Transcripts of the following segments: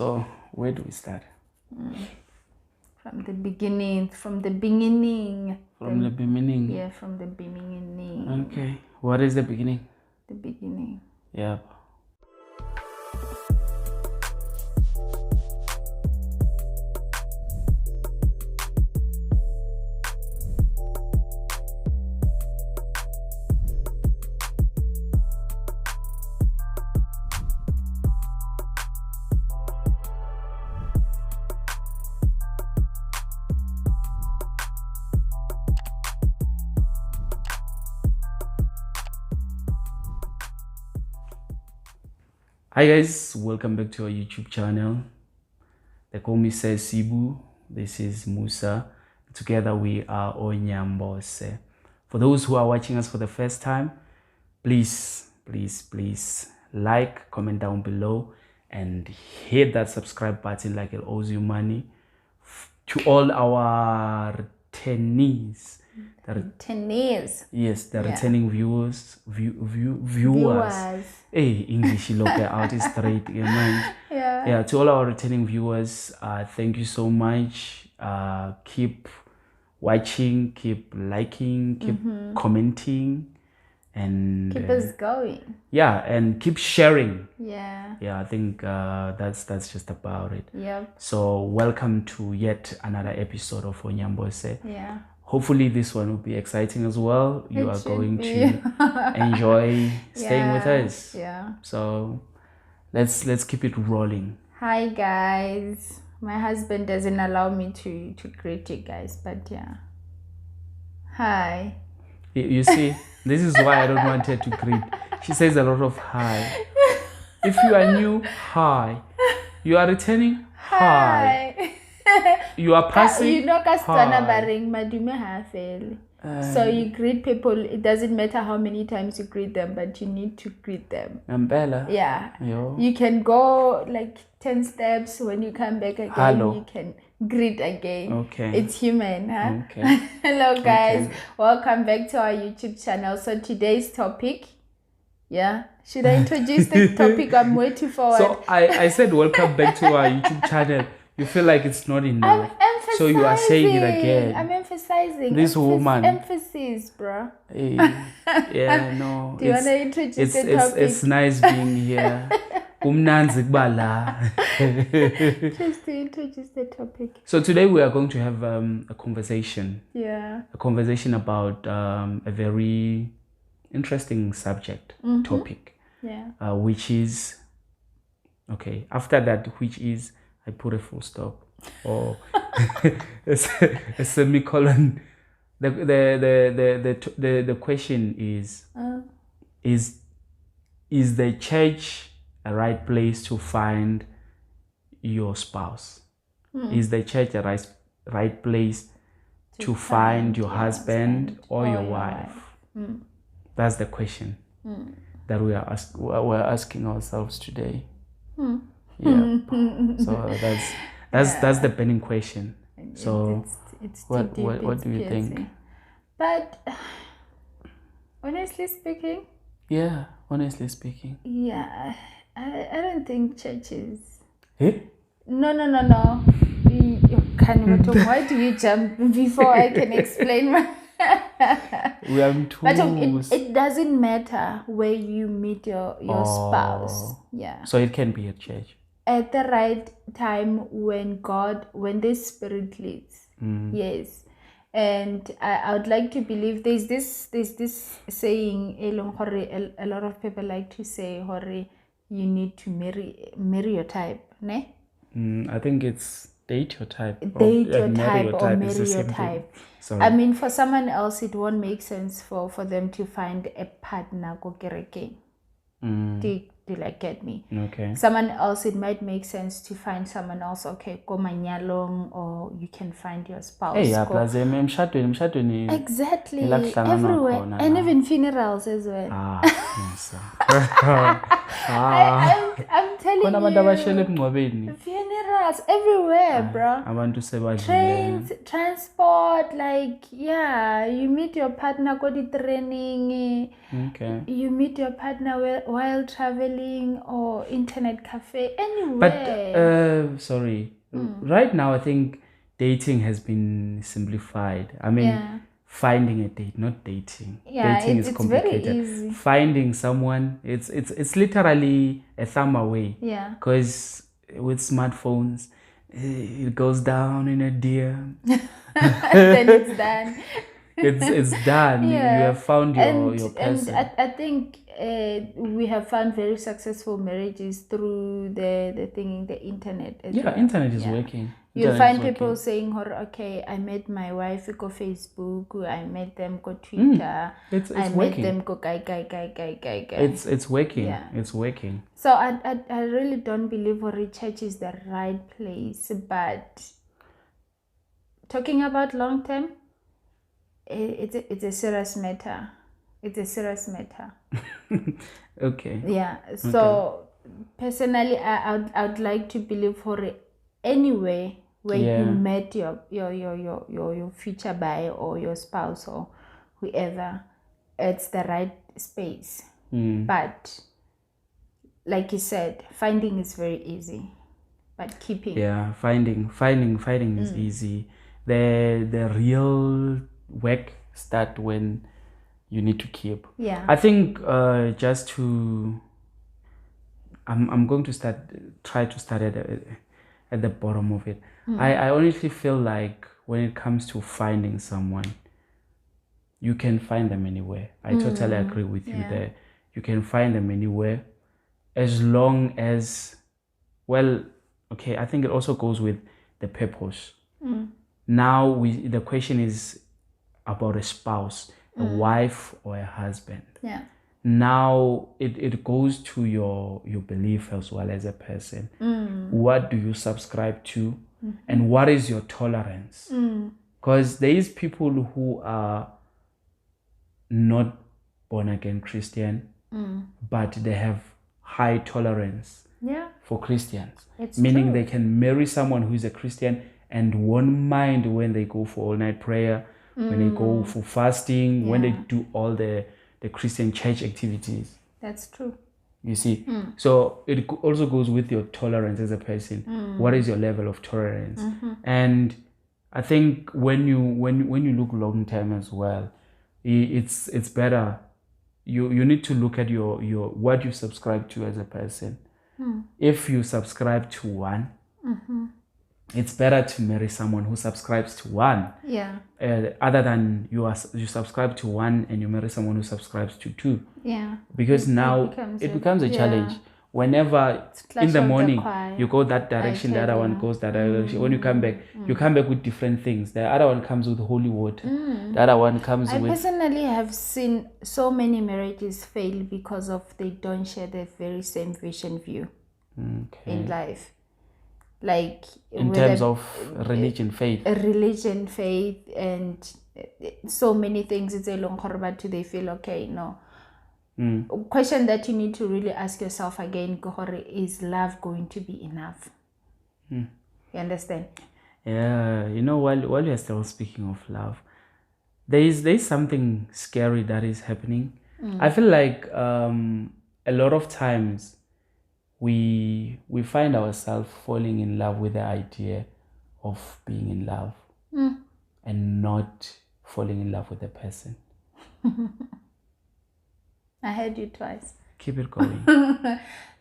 So where do we start? From the beginning. From the beginning. Yeah, from the beginning. Okay. What is the beginning? The beginning. Yeah. Hi guys, welcome back to our YouTube channel. They call me Sibu. This is Musa. Together we are oNyambose. For those who are watching us for the first time, please like, comment down below, and hit that subscribe button like it owes you money. To all our returnees. Yes, the returning viewers. Hey, English look out is straight, man. Yeah, to all our returning viewers, thank you so much. Keep watching, keep liking, keep commenting, and Keep us going. Yeah, and keep sharing. Yeah, I think that's just about it. Yep. So welcome to yet another episode of oNyambose. Yeah. Hopefully this one will be exciting as well. You are going be. to enjoy staying with us. Yeah. So let's keep it rolling. Hi guys. My husband doesn't allow me to greet you guys, but yeah. Hi. You see, this is why I don't want her to greet. She says a lot of hi. If you are new, hi. You are returning, hi. You are passing. You know, Kastana Baring Madume Hafel. So you greet people. It doesn't matter how many times you greet them, but you need to greet them. Bella. Yeah. Yo. You can go like 10 steps. When you come back again, Hello. You can greet again. Okay. It's human, huh? Okay. Hello guys. Okay. Welcome back to our YouTube channel. So today's topic, should I introduce the topic? I'm way too forward. So I said welcome back to our YouTube channel. You feel like it's not enough. So you are saying it again. I'm emphasizing. This woman. Emphasis, bro. Hey, yeah, no. Do you want to introduce the topic? It's nice being here. Just to introduce the topic. So today we are going to have a conversation. Yeah. A conversation about a very interesting subject, topic. Yeah. Which is, okay, after that, which is, I put a full stop or a semicolon. The question is the church a right place to find your spouse? Is the church a right place to find your husband or your wife? That's the question that we're asking ourselves today. Yeah. So that's the burning question. So it's what deep, do you piercing. think? But honestly speaking, honestly speaking, I don't think churches. Eh? No. Why do you jump before I can explain my? We are too. But it doesn't matter where you meet your spouse. Yeah. So it can be a church. At the right time when the Spirit leads. Yes. And I would like to believe there's this saying a lot of people like to say you need to marry your type, ne? I think it's date your type. Date your type or marry your type. Sorry. I mean, for someone else, it won't make sense for them to find a partner go kereke. Do you like get me? Okay. Someone else, it might make sense to find someone else. Okay, go manyalong, or you can find your spouse. Hey, emshadweni. Exactly. Everywhere, and even funerals as well. Yes. I'm telling you. Funeral. cars everywhere, bro. I want to say about trains, transport, like, yeah, you meet your partner go to training. Okay. You meet your partner while traveling or internet cafe, anywhere. But sorry, right now I think dating has been simplified. I mean, finding a date, not dating. Yeah, dating is complicated. Very easy. Finding someone, it's literally a thumb away. Yeah. Because with smartphones, it goes down in a DM. Then it's done. It's done. Yeah. You have found your person. And I think we have found very successful marriages through the internet. Internet is working. You'll find people saying, okay, I met my wife go Facebook, I met them go Twitter, I met them go guy. It's working. Yeah. It's working. So I really don't believe church is the right place. But talking about long term, it's a serious matter. It's a serious matter. Okay. Yeah. So personally, I would like to believe anyway where you met your future buyer or your spouse or whoever, it's the right space. But like you said, finding is very easy, but keeping finding is easy. The real work start when you need to keep. I think just to I'm going to try to start at the bottom of it. I honestly feel like when it comes to finding someone, you can find them anywhere. I totally agree with you there. You can find them anywhere as long as, I think it also goes with the purpose. Now the question is about a spouse, a wife or a husband. Now it goes to your belief as well as a person. What do you subscribe to, and what is your tolerance? Because there is people who are not born again Christian, but they have high tolerance for Christians. Meaning they can marry someone who is a Christian and won't mind when they go for all-night prayer, when they go for fasting, when they do all the Christian church activities. That's true. You see, so it also goes with your tolerance as a person. What is your level of tolerance? And I think when you look long term as well, it's better. You need to look at your what you subscribe to as a person. If you subscribe to one, it's better to marry someone who subscribes to one. Other than you subscribe to one and you marry someone who subscribes to two. Because now it becomes a challenge. Whenever in the morning you go that direction, the other one goes that direction. When you come back with different things. The other one comes with holy water. The other one comes with... I personally have seen so many marriages fail because they don't share the very same vision view in life. Like in terms of religion, faith, and so many things. It's a long horror to they feel okay. No. Question that you need to really ask yourself again: is love going to be enough? You understand? Yeah. While we are still speaking of love, there is something scary that is happening. I feel like a lot of times we find ourselves falling in love with the idea of being in love and not falling in love with the person. I heard you twice. Keep it going.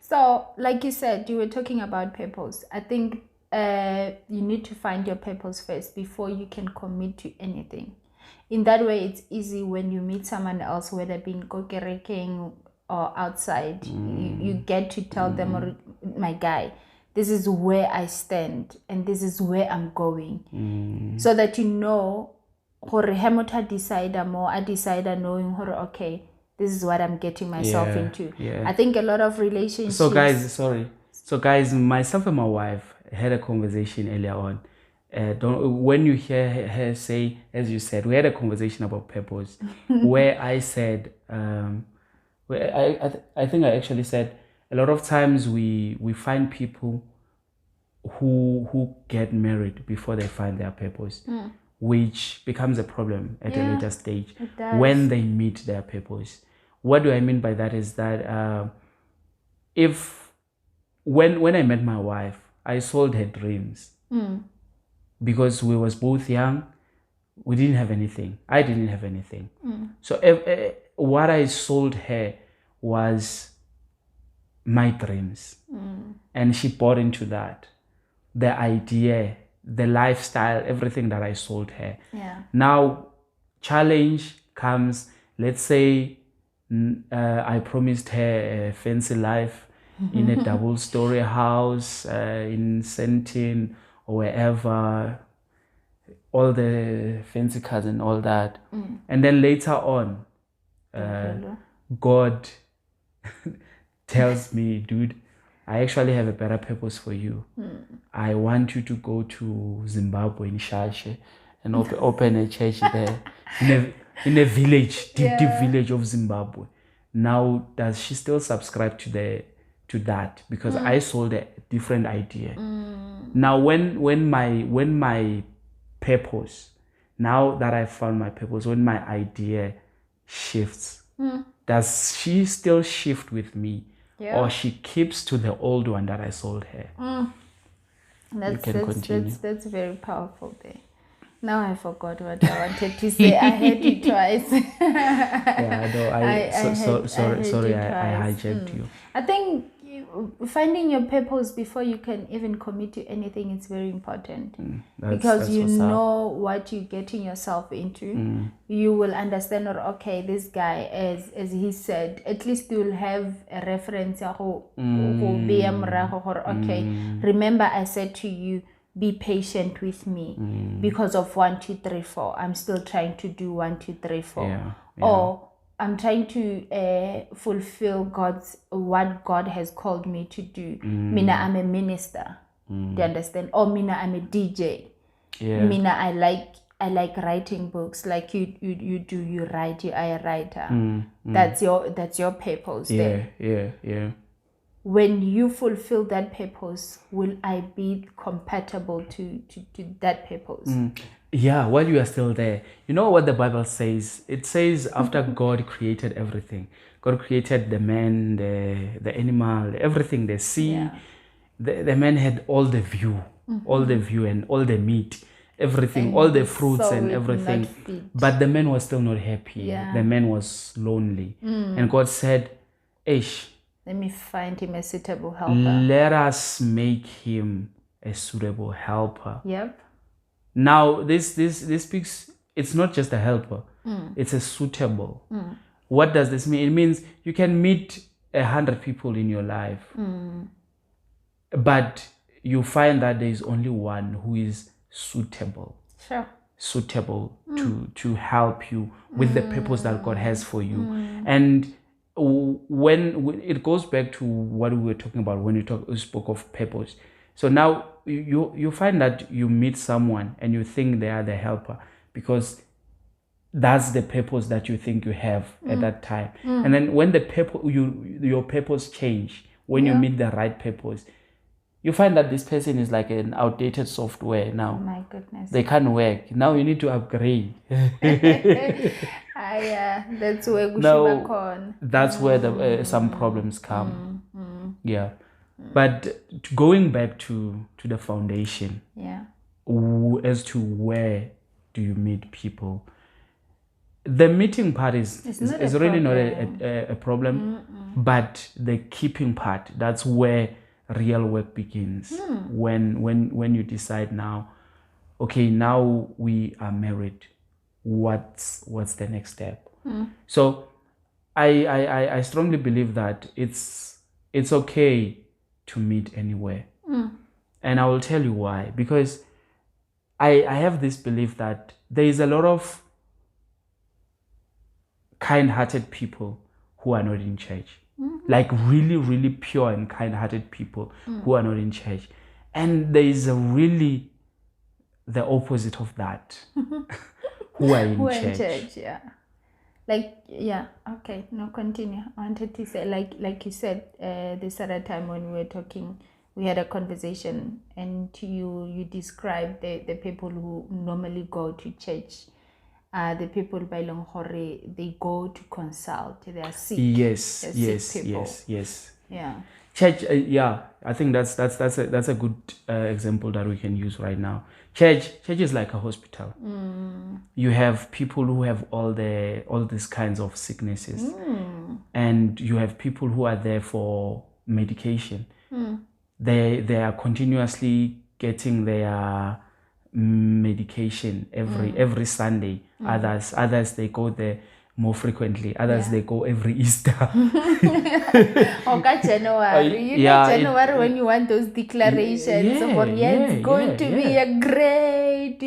So, like you said, you were talking about purpose. I think you need to find your purpose first before you can commit to anything. In that way, it's easy when you meet someone else, whether being kokereking or outside, you get to tell them, my guy, this is where I stand and this is where I'm going. So that you know, I decide knowing, okay, this is what I'm getting myself into. I think a lot of relationships... So guys, myself and my wife had a conversation earlier on. When you hear her say, as you said, we had a conversation about purpose, where I said... I think I actually said a lot of times we find people who get married before they find their purpose, which becomes a problem at a later stage when they meet their purpose. What do I mean by that is that when I met my wife, I sold her dreams because we was both young. We didn't have anything. I didn't have anything. So what I sold her was my dreams. And she bought into that. The idea, the lifestyle, everything that I sold her. Yeah. Now, challenge comes, let's say I promised her a fancy life in a double-story house in Sentin or wherever, all the fancy cars and all that. And then later on, God tells me, dude, I actually have a better purpose for you. I want you to go to Zimbabwe in Shashe and open a church there in a village, deep village of Zimbabwe. Now, does she still subscribe to that? Because I sold a different idea. Now, when my purpose, now that I found my purpose, when my idea shifts, does she still shift with me? Or she keeps to the old one that I sold her? That's very powerful there. Now I forgot what I wanted to say. I heard it twice. Sorry, I hijacked you. I think finding your purpose before you can even commit to anything is very important, because you know what you're getting yourself into. You will understand, or okay, this guy, as he said, at least you'll have a reference. Okay, remember I said to you, be patient with me because of 1, 2, 3, 4. I'm still trying to do 1, 2, 3, 4. Or I'm trying to fulfill what God has called me to do. Mina, I'm a minister. Do you understand? Or Mina, I'm a DJ. Mina, I like writing books. Like you do, you write. You are a writer. That's your purpose. Yeah. When you fulfill that purpose, will I be compatible to that purpose? Yeah, while you are still there, you know what the Bible says? It says after God created everything, God created the man, the animal, everything, the sea. The man had all the view and all the meat, everything, and all the fruits and everything. But the man was still not happy. The man was lonely. And God said, Ish, let me find him a suitable helper. Let us make him a suitable helper. Yep. Now, this speaks, it's not just a helper, it's a suitable. What does this mean? It means you can meet 100 people in your life, but you find that there is only one who is suitable. Sure. Suitable to help you with the purpose that God has for you. And when it goes back to what we were talking about when we spoke of purpose. So now you find that you meet someone and you think they are the helper because that's the purpose that you think you have at that time. And then when your purpose change, when you meet the right purpose, you find that this person is like an outdated software now. Oh my goodness. They can't work. Now you need to upgrade. That's where that's where some problems come. Yeah. But going back to the foundation, as to where do you meet people, the meeting part is really not a problem, but the keeping part, that's where real work begins. When you decide now, okay, now we are married, what's the next step? So I strongly believe that it's okay to meet anywhere. And I will tell you why. Because I have this belief that there is a lot of kind-hearted people who are not in church. Like really, really pure and kind-hearted people who are not in church. And there is really the opposite of that, who are in church. Okay, no, continue. I wanted to say, like you said, this other time when we were talking we had a conversation, and you described the people who normally go to church. The people by Longhore, they go to consult. They are sick. Yes, sick yes, people. yes. Yeah. Church, yeah, I think that's a good example that we can use right now. Church is like a hospital. You have people who have all these kinds of sicknesses, and you have people who are there for medication. They are continuously getting their medication every Sunday. Others they go there more frequently. Others they go every Easter. Okay, January. January when you want those declarations. It's going to be a great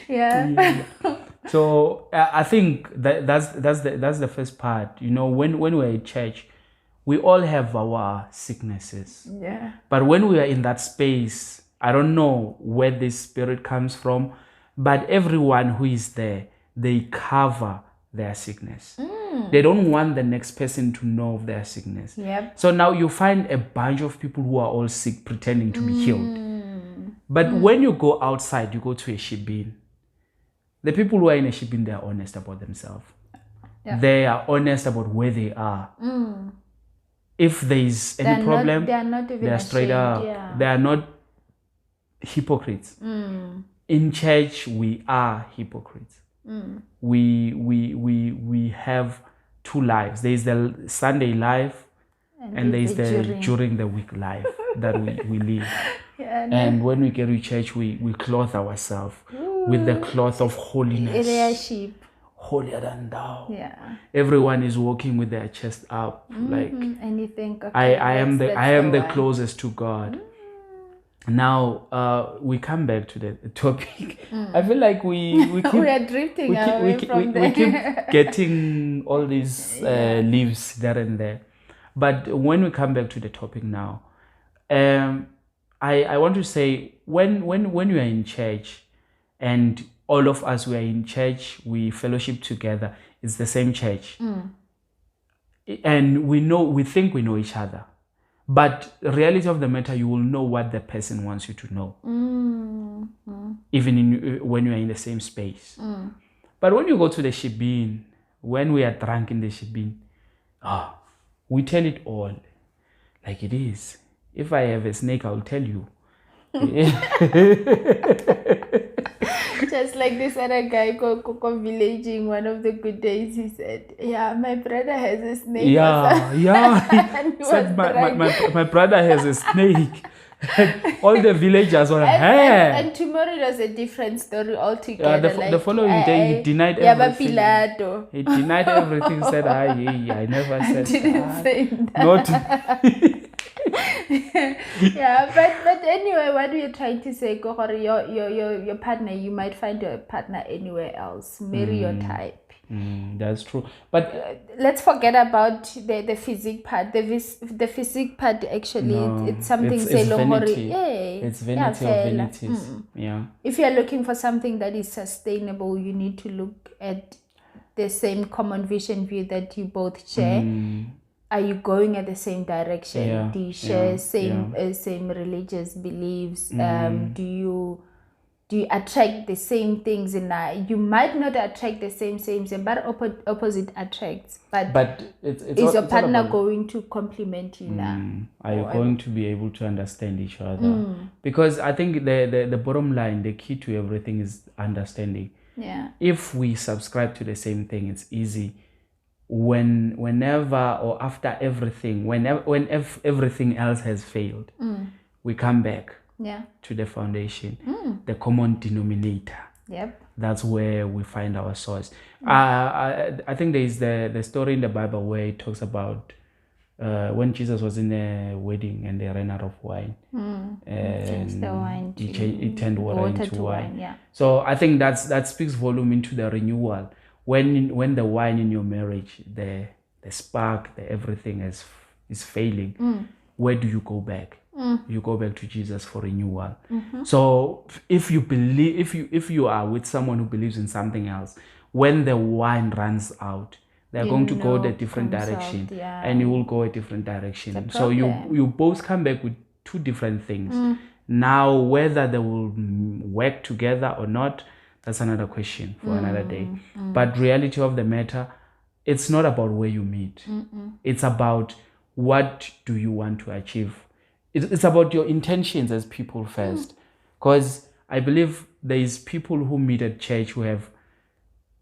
yeah. So I think that's the first part. When we're in church, we all have our sicknesses. Yeah. But when we are in that space, I don't know where this spirit comes from, but everyone who is there, they cover their sickness. They don't want the next person to know of their sickness. Yep. So now you find a bunch of people who are all sick pretending to be healed. But when you go outside, you go to a shibin. The people who are in a shibin, they are honest about themselves. Yeah. They are honest about where they are. If there is any problem, they are not even they are straight up. Yeah. They are not hypocrites. In church, we are hypocrites. We have two lives. There is the Sunday life, and there is the during the week life that we live. Yeah, and when we get to church, we clothe ourselves with the cloth of holiness. Holier than thou. Yeah. Everyone is walking with their chest up, like and you think, okay, I am the closest to God. Now we come back to the topic. I feel like we keep we are drifting away from there. We keep getting all these leaves there and there. But when we come back to the topic now, I want to say when you are in church and all of us we are in church, we fellowship together, it's the same church. And we think we know each other. But the reality of the matter, you will know what the person wants you to know. Even when you are in the same space. But when you go to the shibin, when we are drunk in the shibin, we tell it all like it is. If I have a snake, I'll tell you. Just like this other guy villaging one of the good days, he said, yeah, my brother has a snake. Yeah. He said, my brother has a snake. And all the villagers were and tomorrow it was a different story altogether. The following day he denied everything. He denied everything, said, I never said didn't say that. Not yeah, but anyway, what we're trying to say, your partner, you might find your partner anywhere else. Marry your type. That's true. But let's forget about the physique part. The physique part actually, it's something it's vanity. It's vanity of vanities. Yeah. If you're looking for something that is sustainable, you need to look at the same common vision view that you both share. Are you going at the same direction? Yeah. Do you share same religious beliefs? Do you attract the same things? You might not attract the same, but opposite attracts. But is your partner going to complement you now? Are you going to be able to understand each other? Because I think the bottom line, the key to everything is understanding. Yeah. If we subscribe to the same thing, it's easy. Whenever or after everything, when everything else has failed, we come back to the foundation, the common denominator. Yep. That's where we find our source. I think there is the story in the Bible where it talks about when Jesus was in a wedding and they ran out of wine. And he turned water into wine. Yeah. So I think that speaks volume into the renewal. When the wine in your marriage, the spark, the everything is failing, where do you go back? You go back to Jesus for renewal. So if you believe, if you are with someone who believes in something else, when the wine runs out, they're going to go a different direction, and you will go a different direction. So you both come back with two different things. Now, whether they will work together or not, that's another question for another day. But reality of the matter, it's not about where you meet. It's about what do you want to achieve. It's about your intentions as people first. Because I believe there is people who meet at church who have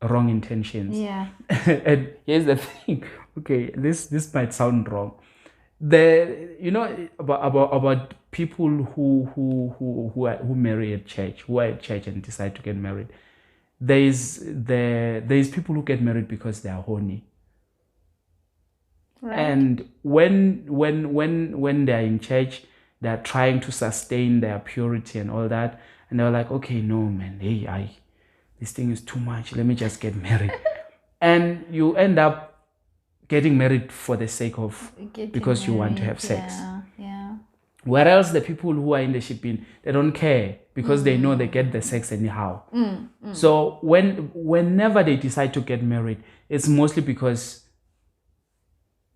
wrong intentions. Yeah. And here's the thing. Okay, this might sound wrong. About people who marry at church, who are at church and decide to get married. There is people who get married because they are horny. Right. And when they are in church, they are trying to sustain their purity and all that, and they're like, okay, no man, this thing is too much. Let me just get married. And you end up getting married for the sake of because you want to have sex. Yeah. Whereas the people who are in the shipping, they don't care because they know they get the sex anyhow. So whenever they decide to get married, it's mostly because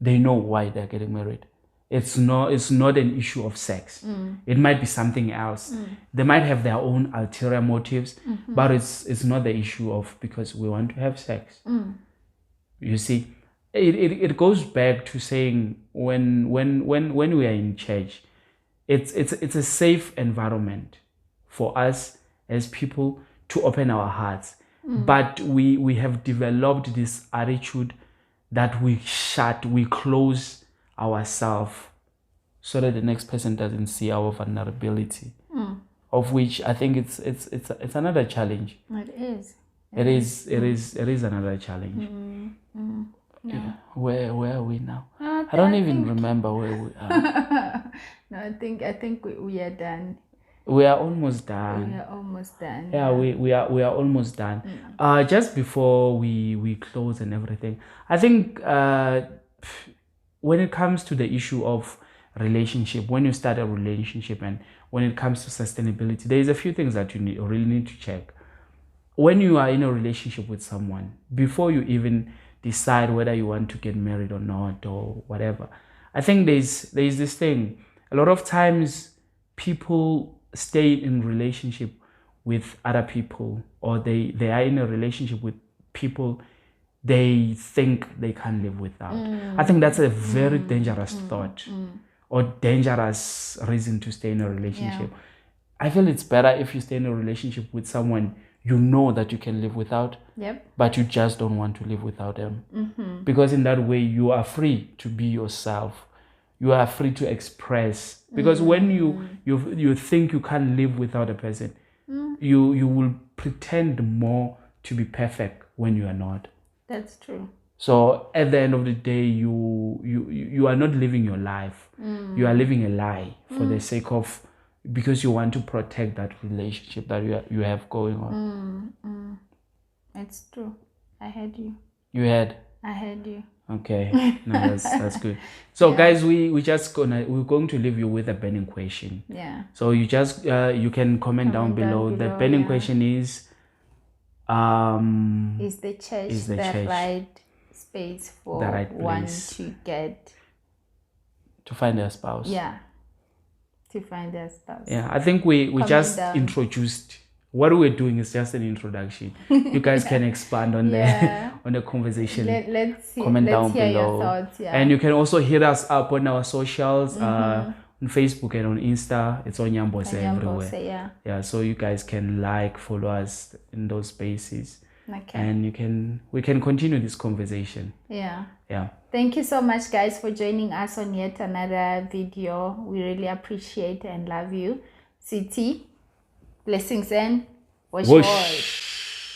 they know why they're getting married. It's not an issue of sex. It might be something else. They might have their own ulterior motives, but it's not the issue of because we want to have sex. You see, it goes back to saying when we are in church, it's a safe environment for us as people to open our hearts. But we have developed this attitude that we close ourselves so that the next person doesn't see our vulnerability, of which I think it's another challenge. It is another challenge. Yeah. Where are we now? I don't even remember where we are. No, I think we are done. We are almost done. Yeah, we are almost done. Just before we close and everything, I think when it comes to the issue of relationship, when you start a relationship and when it comes to sustainability, there's a few things that you really need to check. When you are in a relationship with someone, before you even decide whether you want to get married or not or whatever, I think there's this thing. A lot of times people stay in relationship with other people, or they are in a relationship with people they think they can't live without. I think that's a very dangerous thought or dangerous reason to stay in a relationship. I feel it's better if you stay in a relationship with someone you know that you can live without, but you just don't want to live without them. Because in that way, you are free to be yourself. You are free to express. Because when you think you can't live without a person, you will pretend more to be perfect when you are not. That's true. So at the end of the day, you are not living your life. You are living a lie for the sake of, because you want to protect that relationship that you have going on. It's true. I heard you. You heard? I heard you. Okay, no, that's good. So guys, we're going to leave you with a burning question. Yeah. So you just you can comment down below. The burning question is the church the right space for one to get to find their spouse? Yeah. To find their spouse. Yeah, I think we just introduced. What we're doing is just an introduction. You guys can expand on the conversation. Let's see. Comment let's down hear below. Your thoughts, and you can also hit us up on our socials, on Facebook and on Insta. It's oNyambose everywhere. Yeah, so you guys can follow us in those spaces. Okay. And we can continue this conversation. Yeah. Yeah. Thank you so much, guys, for joining us on yet another video. We really appreciate and love you. CT, blessings and wash.